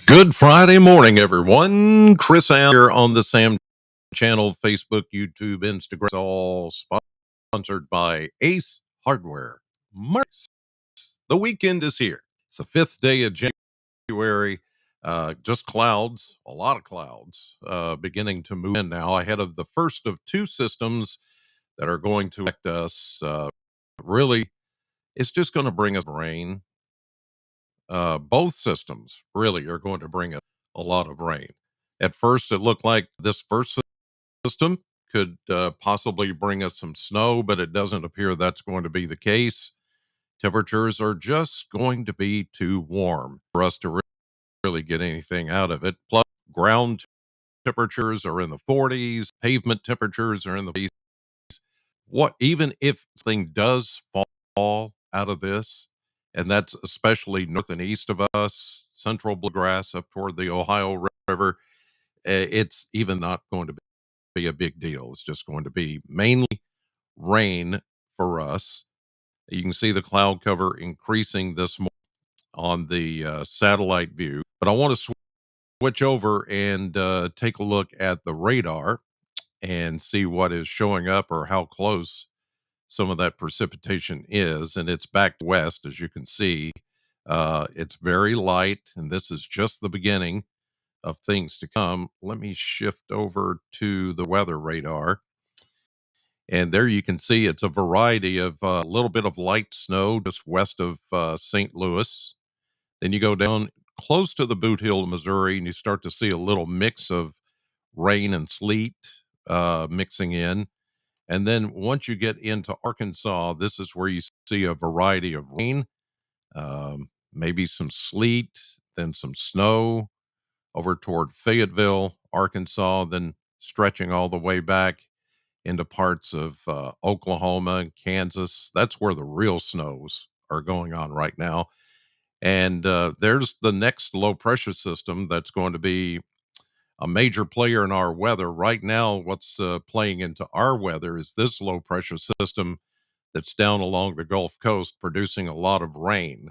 Good Friday morning, everyone. Chris Allen here on the Sam channel, Facebook, YouTube, Instagram. It's all sponsored by Ace Hardware. Marks. The weekend is here. It's the 5th day of January. Just clouds, a lot of clouds, beginning to move in now ahead of the first of two systems that are going to affect us. Really, it's just going to bring us rain. Both systems really are going to bring a lot of rain. At first, it looked like this first system could possibly bring us some snow, but it doesn't appear that's going to be the case. Temperatures are just going to be too warm for us to really get anything out of it. Plus, ground temperatures are in the 40s, pavement temperatures are in the 50s. What even if something does fall out of this, and that's especially north and east of us, Central Bluegrass up toward the Ohio River, it's even not going to be a big deal. It's just going to be mainly rain for us. You can see the cloud cover increasing this morning on the satellite view, but I want to switch over and take a look at the radar and see what is showing up or how close some of that precipitation is, and it's back west, as you can see. It's very light, and this is just the beginning of things to come. Let me shift over to the weather radar, and there you can see it's a variety of a little bit of light snow just west of St. Louis. Then you go down close to the Boot Hill, Missouri, and you start to see a little mix of rain and sleet mixing in. And then once you get into Arkansas, this is where you see a variety of rain, maybe some sleet, then some snow over toward Fayetteville, Arkansas, then stretching all the way back into parts of Oklahoma and Kansas. That's where the real snows are going on right now. And there's the next low pressure system that's going to be a major player in our weather. Right now, what's playing into our weather is this low pressure system that's down along the Gulf Coast producing a lot of rain.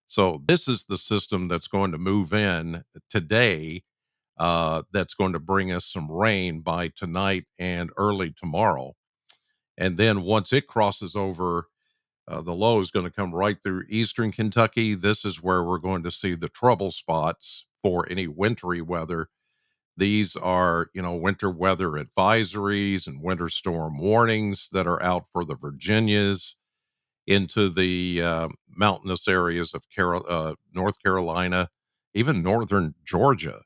So, this is the system that's going to move in today. That's going to bring us some rain by tonight and early tomorrow. And then once it crosses over, the low is going to come right through eastern Kentucky. This is where we're going to see the trouble spots for any wintry weather. These are, winter weather advisories and winter storm warnings that are out for the Virginias into the mountainous areas of North Carolina, even northern Georgia.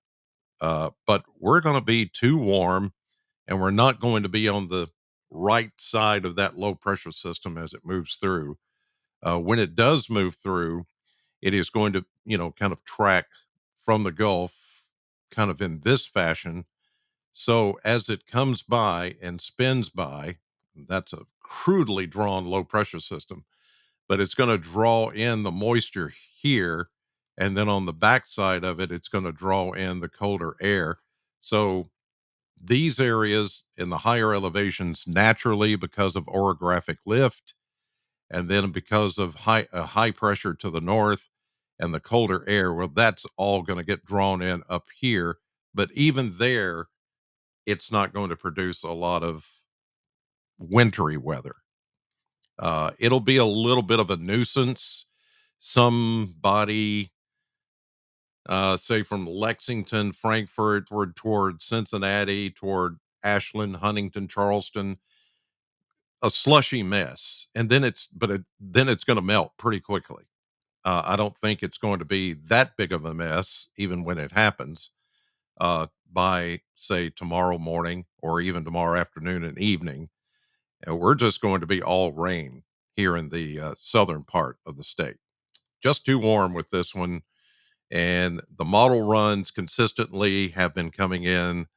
But we're going to be too warm, and we're not going to be on the right side of that low pressure system as it moves through. When it does move through, it is going to, kind of track from the Gulf, kind of in this fashion. So as it comes by and spins by, that's a crudely drawn low pressure system, but it's going to draw in the moisture here. And then on the backside of it, it's going to draw in the colder air. So these areas in the higher elevations, naturally, because of orographic lift, and then because of high pressure to the north and the colder air, well, that's all going to get drawn in up here. But even there, it's not going to produce a lot of wintry weather. It'll be a little bit of a nuisance. Somebody, say from Lexington, Frankfort, toward Cincinnati, toward Ashland, Huntington, Charleston, a slushy mess, and then it's going to melt pretty quickly. I don't think it's going to be that big of a mess, even when it happens. By say tomorrow morning or even tomorrow afternoon and evening, we're just going to be all rain here in the southern part of the state. Just too warm with this one. And the model runs consistently have been coming in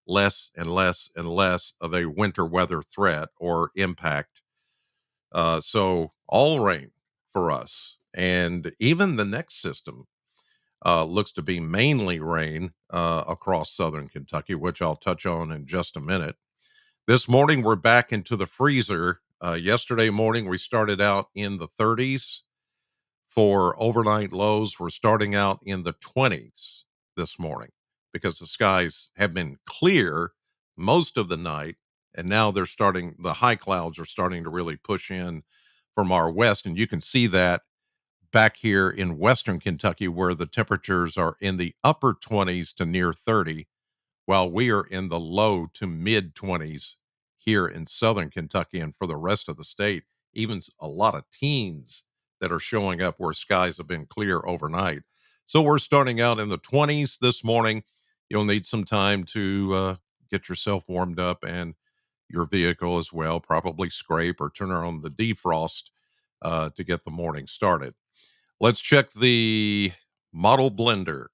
less and less and less of a winter weather threat or impact. So all rain for us. And even the next system looks to be mainly rain across southern Kentucky, which I'll touch on in just a minute. This morning, we're back into the freezer. Yesterday morning, we started out in the 30s. For overnight lows, we're starting out in the 20s. this morning because the skies have been clear most of the night. And now the high clouds are starting to really push in from our west. And you can see that back here in Western Kentucky, where the temperatures are in the upper 20s to near 30, while we are in the low to mid 20s here in Southern Kentucky. And for the rest of the state, even a lot of teens that are showing up where skies have been clear overnight. So we're starting out in the 20s this morning. You'll need some time to get yourself warmed up and your vehicle as well, probably scrape or turn on the defrost to get the morning started. Let's check the model blender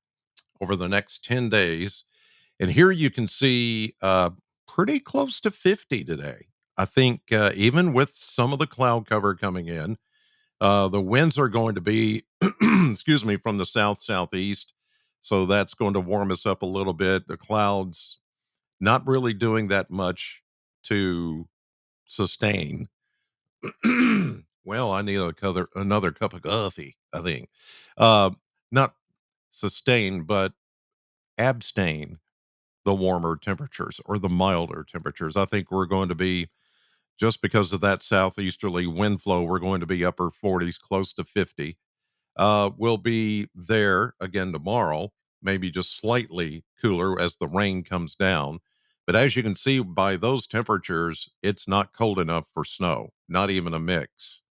over the next 10 days. And here you can see pretty close to 50 today. I think even with some of the cloud cover coming in, the winds are going to be, excuse me, from the south southeast. So that's going to warm us up a little bit. The clouds not really doing that much to sustain. Well, I need another cup of coffee, I think. Uh, Not sustain, but abstain the warmer temperatures or the milder temperatures. I think we're going to be, just because of that southeasterly wind flow, we're going to be upper 40s, close to 50. We'll be there again tomorrow, maybe just slightly cooler as the rain comes down. But as you can see by those temperatures, it's not cold enough for snow, not even a mix.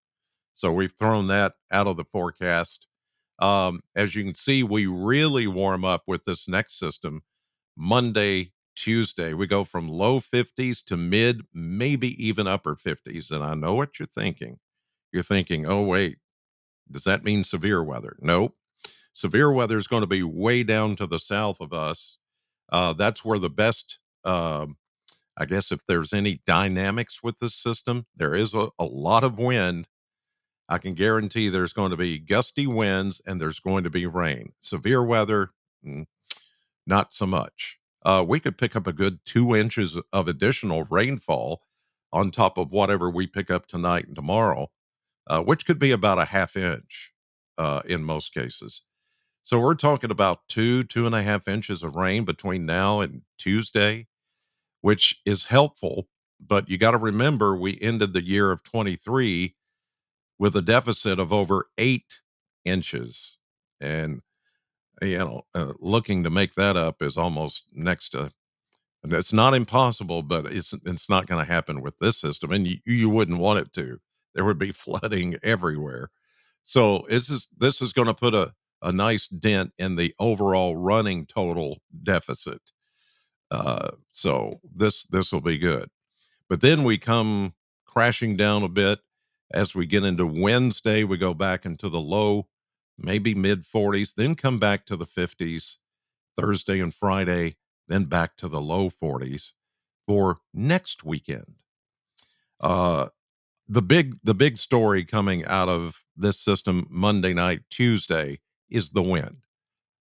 So we've thrown that out of the forecast. As you can see, we really warm up with this next system Monday, Tuesday. We go from low 50s to mid, maybe even upper 50s. And I know what you're thinking. You're thinking, oh, wait, does that mean severe weather? Nope. Severe weather is going to be way down to the south of us. That's where the best, I guess, if there's any dynamics with this system, there is a lot of wind. I can guarantee there's going to be gusty winds and there's going to be rain. Severe weather, mm, not so much. We could pick up a good 2 inches of additional rainfall on top of whatever we pick up tonight and tomorrow, which could be about a half inch in most cases. So we're talking about 2.5 inches of rain between now and Tuesday, which is helpful. But you got to remember, we ended the year of 23 with a deficit of over 8 inches. And, looking to make that up is almost next to, and it's not impossible, but it's not going to happen with this system. And you wouldn't want it to. There would be flooding everywhere. So this is going to put a nice dent in the overall running total deficit. So this will be good. But then we come crashing down a bit as we get into Wednesday. We go back into the low, maybe mid 40s, then come back to the 50s Thursday and Friday, then back to the low 40s for next weekend. Uh, the big story coming out of this system Monday night, Tuesday is the wind.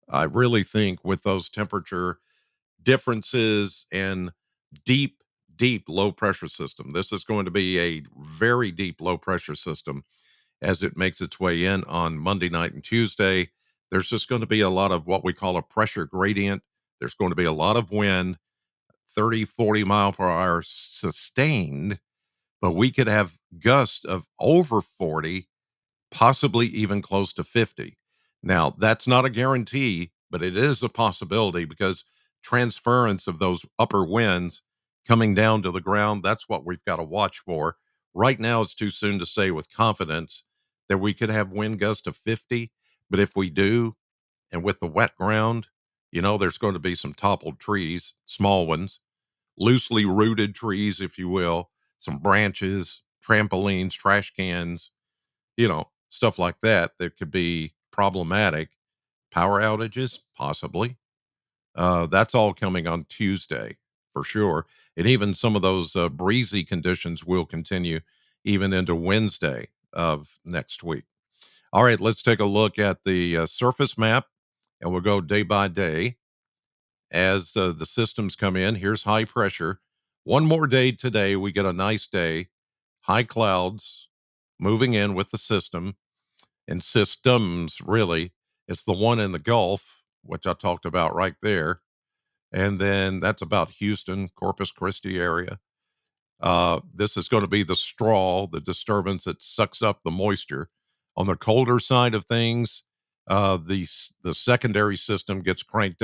I really think with those temperature differences and deep, deep low pressure system. This is going to be a very deep low pressure system as it makes its way in on Monday night and Tuesday. There's just going to be a lot of what we call a pressure gradient. There's going to be a lot of wind, 30, 40 mile per hour sustained, but we could have gusts of over 40, possibly even close to 50. Now, that's not a guarantee, but it is a possibility because transference of those upper winds coming down to the ground, that's what we've got to watch for. Right now, it's too soon to say with confidence that we could have wind gusts of 50, but if we do, and with the wet ground, there's going to be some toppled trees, small ones, loosely rooted trees, if you will, some branches, trampolines, trash cans, stuff like that that could be problematic. Power outages, possibly. That's all coming on Tuesday for sure. And even some of those breezy conditions will continue even into Wednesday of next week. All right, let's take a look at the surface map and we'll go day by day as the systems come in. Here's high pressure. One more day today, we get a nice day. High clouds moving in with the system and systems, really. It's the one in the Gulf which I talked about right there. And then that's about Houston, Corpus Christi area. This is going to be the straw, the disturbance that sucks up the moisture. On the colder side of things, the secondary system gets cranked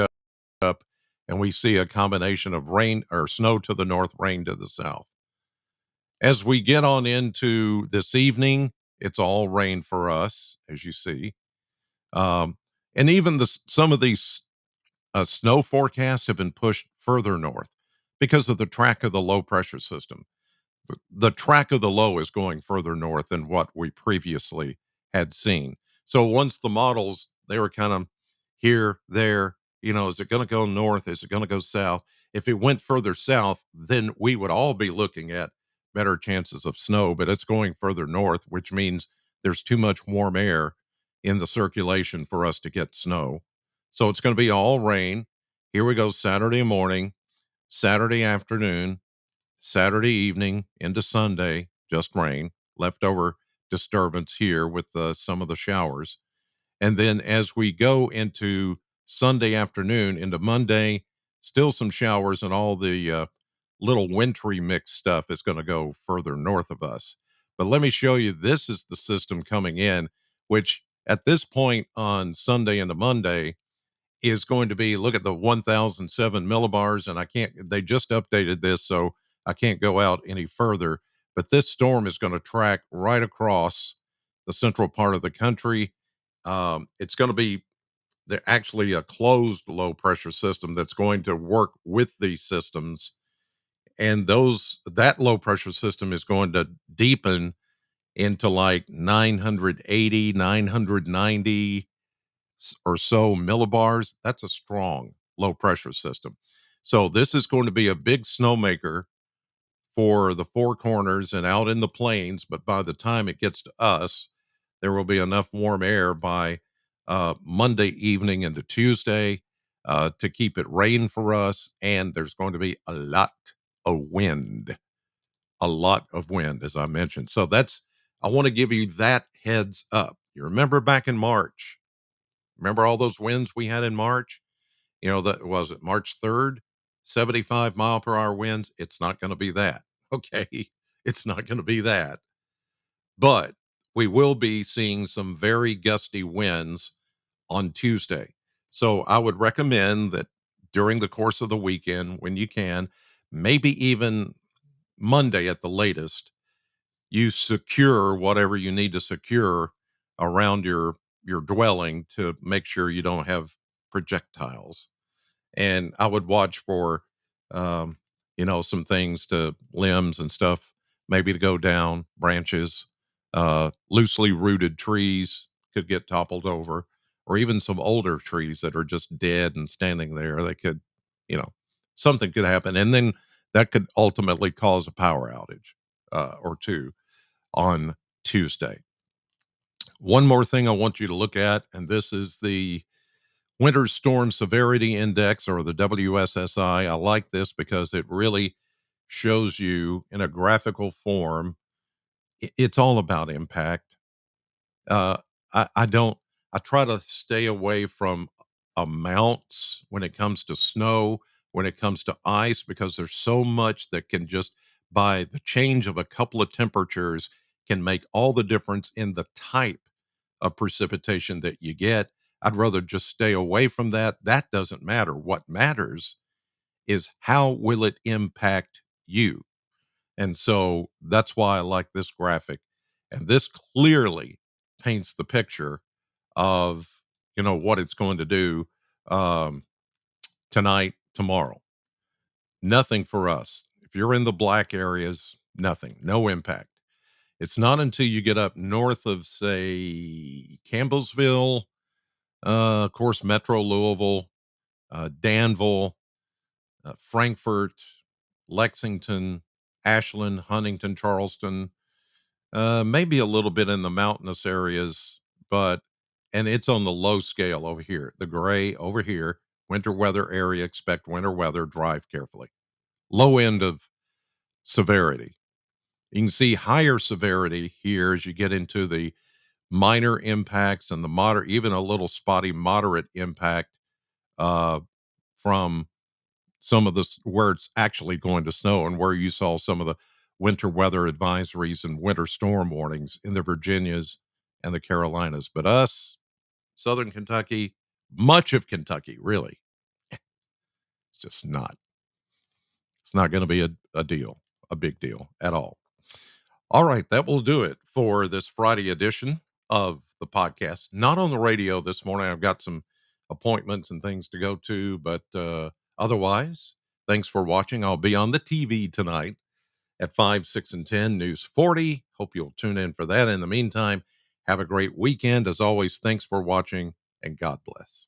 up, and we see a combination of rain or snow to the north, rain to the south. As we get on into this evening, it's all rain for us, as you see. Um, and even some of these snow forecasts have been pushed further north because of the track of the low pressure system. The track of the low is going further north than what we previously had seen. So once the models, they were kind of here, there, is it going to go north? Is it going to go south? If it went further south, then we would all be looking at better chances of snow, but it's going further north, which means there's too much warm air in the circulation for us to get snow. So it's going to be all rain. Here we go, Saturday morning, Saturday afternoon, Saturday evening into Sunday, just rain, leftover disturbance here with some of the showers. And then as we go into Sunday afternoon into Monday, still some showers, and all the little wintry mixed stuff is going to go further north of us. But let me show you, this is the system coming in, which at this point on Sunday into Monday is going to be, look at the 1007 millibars. And they just updated this, so I can't go out any further. But this storm is going to track right across the central part of the country. It's going to be actually a closed low pressure system that's going to work with these systems. And that low pressure system is going to deepen into like 980, 990 or so millibars. That's a strong low pressure system. So this is going to be a big snowmaker for the Four Corners and out in the plains. But by the time it gets to us, there will be enough warm air by Monday evening into Tuesday to keep it rain for us. And there's going to be a lot of wind, as I mentioned. So I want to give you that heads up. You remember back in March, remember all those winds we had in March? That was it March 3rd, 75-mile-per-hour winds. It's not going to be that. Okay. It's not going to be that. But we will be seeing some very gusty winds on Tuesday. So I would recommend that during the course of the weekend, when you can, maybe even Monday at the latest, you secure whatever you need to secure around your dwelling to make sure you don't have projectiles. And I would watch for, um, some things, to limbs and stuff, maybe to go down, branches, loosely rooted trees could get toppled over, or even some older trees that are just dead and standing there. They could, you know, something could happen. And then that could ultimately cause a power outage or two on Tuesday. One more thing I want you to look at, and this is the Winter Storm Severity Index, or the WSSI. I like this because it really shows you in a graphical form. It's all about impact. Uh, I don't, I try to stay away from amounts when it comes to snow, when it comes to ice, because there's so much that can just, by the change of a couple of temperatures, can make all the difference in the type of precipitation that you get. I'd rather just stay away from that. That doesn't matter. What matters is how will it impact you? And so that's why I like this graphic. And this clearly paints the picture of, what it's going to do um, tonight, tomorrow. Nothing for us. If you're in the black areas, nothing, no impact. It's not until you get up north of, say, Campbellsville, of course, Metro Louisville, Danville, Frankfort, Lexington, Ashland, Huntington, Charleston, maybe a little bit in the mountainous areas, and it's on the low scale over here. The gray over here, winter weather area, expect winter weather, drive carefully. Low end of severity. You can see higher severity here as you get into the minor impacts and the moderate, even a little spotty moderate impact uh, from some of this where it's actually going to snow and where you saw some of the winter weather advisories and winter storm warnings in the Virginias and the Carolinas. But us, Southern Kentucky, much of Kentucky, really, it's just not. It's not going to be a deal, a big deal at all. All right, that will do it for this Friday edition of the podcast. Not on the radio this morning. I've got some appointments and things to go to, but otherwise, thanks for watching. I'll be on the TV tonight at 5, 6, and 10, News 40. Hope you'll tune in for that. In the meantime, have a great weekend. As always, thanks for watching and God bless.